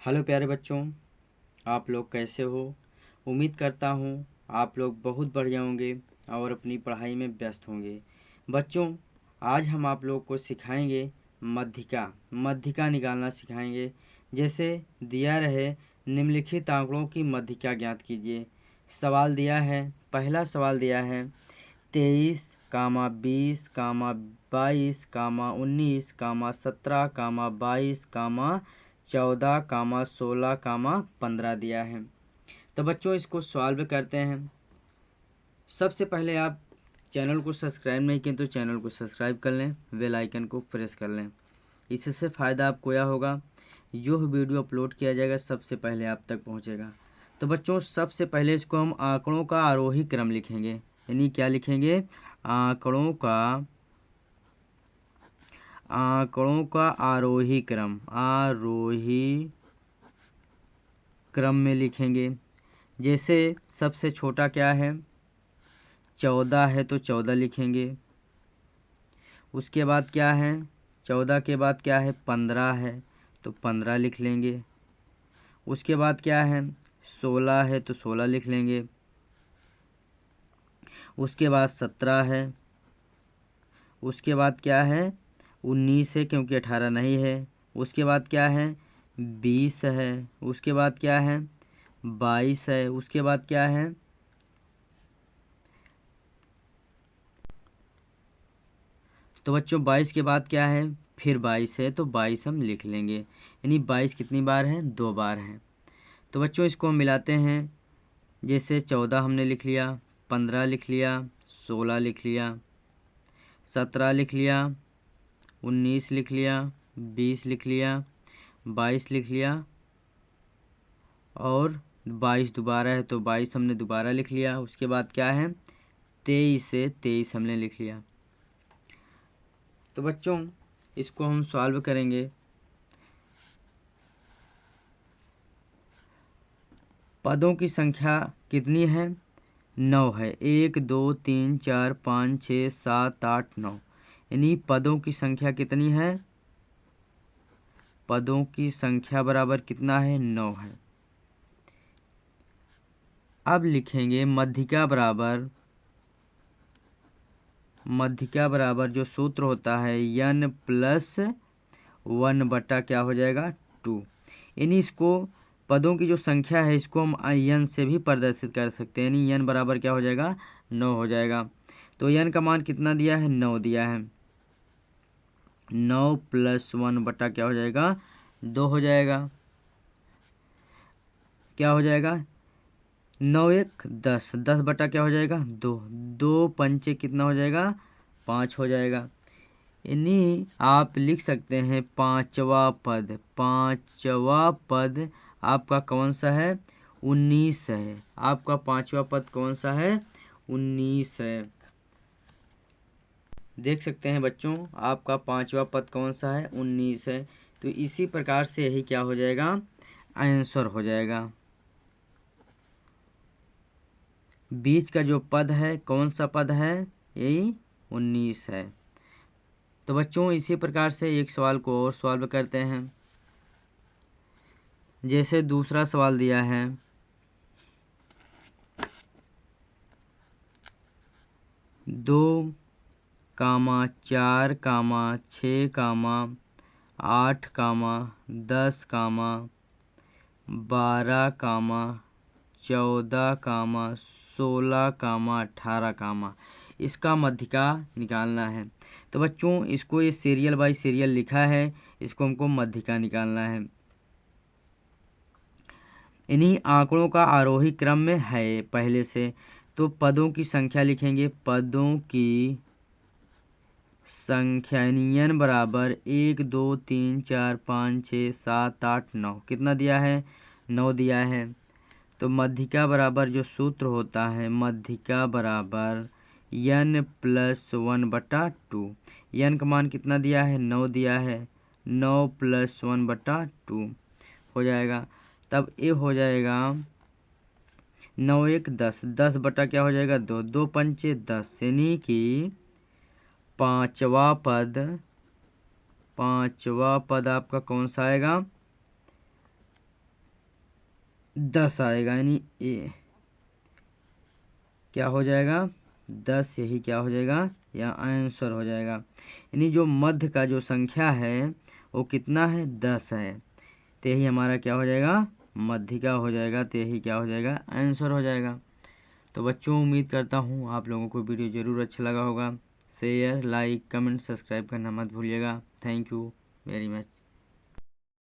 Hello प्यारे बच्चों, आप लोग कैसे हो। उम्मीद करता हूँ आप लोग बहुत बढ़िया होंगे और अपनी पढ़ाई में व्यस्त होंगे। बच्चों, आज हम आप लोग को सिखाएंगे मध्यिका निकालना सिखाएंगे। जैसे दिया रहे, निम्नलिखित आंकड़ों की मध्यिका ज्ञात कीजिए। सवाल दिया है, पहला सवाल दिया है 23, 20, 22, 19, 17, 22, 14, 16, 15 दिया है। तो बच्चों इसको सॉल्व करते हैं। सबसे पहले आप चैनल को सब्सक्राइब नहीं किए तो चैनल को सब्सक्राइब कर लें, बेल आइकन को प्रेस कर लें। इससे फ़ायदा आपको यह होगा, जो वीडियो अपलोड किया जाएगा सबसे पहले आप तक पहुंचेगा। तो बच्चों सबसे पहले इसको हम आंकड़ों का आरोही क्रम लिखेंगे। यानी क्या लिखेंगे? आंकड़ों का आरोही क्रम में लिखेंगे। जैसे सबसे छोटा क्या है? 14 है तो 14 लिखेंगे। उसके बाद क्या है? 14 के बाद क्या है? 15 है तो 15 लिख लेंगे। उसके बाद क्या है? 16 है तो 16 लिख लेंगे। उसके बाद 17 है। उसके बाद क्या है? 19 है क्योंकि 18 नहीं है। उसके बाद क्या है? 20 है। उसके बाद क्या है? 22 है। उसके बाद क्या है? तो बच्चों 22 के बाद क्या है? फिर 22 है तो 22 हम लिख लेंगे। यानी 22 कितनी बार है? 2 बार है। तो बच्चों इसको हम मिलाते हैं। जैसे 14 हमने लिख लिया, 15 लिख लिया, 16 लिख लिया, 17 लिख लिया, 19 लिख लिया, 20 लिख लिया, 22 लिख लिया और 22 दोबारा है तो 22 हमने दोबारा लिख लिया। उसके बाद क्या है? 23 से 23 हमने लिख लिया। तो बच्चों इसको हम सॉल्व करेंगे। पदों की संख्या कितनी है? 9 है। 1 2 3 4 5 6 7 8 9। यानी पदों की संख्या कितनी है? पदों की संख्या बराबर कितना है? 9 है। अब लिखेंगे मध्यिका बराबर जो सूत्र होता है n+1 बटा क्या हो जाएगा? 2। यानी इसको पदों की जो संख्या है इसको हम n से भी प्रदर्शित कर सकते हैं। यानी n बराबर क्या हो जाएगा? 9 हो जाएगा। तो n का मान कितना दिया है? 9 दिया है। 9 + 1 बटा क्या हो जाएगा? 2 हो जाएगा। क्या हो जाएगा? 9 1 10, 10 बटा क्या हो जाएगा? 2, 2 पंचे कितना हो जाएगा? 5 हो जाएगा। यानी आप लिख सकते हैं पांचवा पद आपका कौन सा है? 19 है। आपका पांचवा पद कौन सा है? 19 है। देख सकते हैं बच्चों, आपका पांचवा पद कौन सा है? 19 है। तो इसी प्रकार से यही क्या हो जाएगा? आंसर हो जाएगा। बीच का जो पद है कौन सा पद है? यही 19 है। तो बच्चों इसी प्रकार से एक सवाल को और सॉल्व करते हैं। जैसे दूसरा सवाल दिया है 2, 4, 6, 8, 10, 12, 14, 16, 18। इसका मध्यिका निकालना है। तो बच्चों इसको ये सीरियल बाय सीरियल लिखा है, इसको हमको मध्यिका निकालना है। इन्हीं आंकड़ों का आरोही क्रम में है पहले से। तो पदों की संख्या लिखेंगे। पदों की संख्या n बराबर 1 2 3 4 5 6 7 8 9। कितना दिया है? 9 दिया है। तो मध्यिका बराबर जो सूत्र होता है, मध्यिका बराबर n+1 बटा 2। n का मान कितना दिया है? 9 दिया है। 9 + 1 बटा 2 हो जाएगा। तब ये हो जाएगा 9 1 10, 10 बटा क्या हो जाएगा? 2, 2 पंचे 10। यानी कि पांचवा पद आपका कौन सा आएगा? 10 आएगा, यानी ये क्या हो जाएगा 10, यही क्या हो जाएगा या आंसर हो जाएगा। यानी जो मध्य का जो संख्या है वो कितना है 10 है, तो यही हमारा क्या हो जाएगा मध्यिका हो जाएगा, तो यही क्या हो जाएगा आंसर हो जाएगा। तो बच्चों उम्मीद करता हूँ आप लोगों को वीडियो ज़रूर अच्छा लगा होगा। शेयर, लाइक, कमेंट, सब्सक्राइब करना मत भूलिएगा। Thank you very much.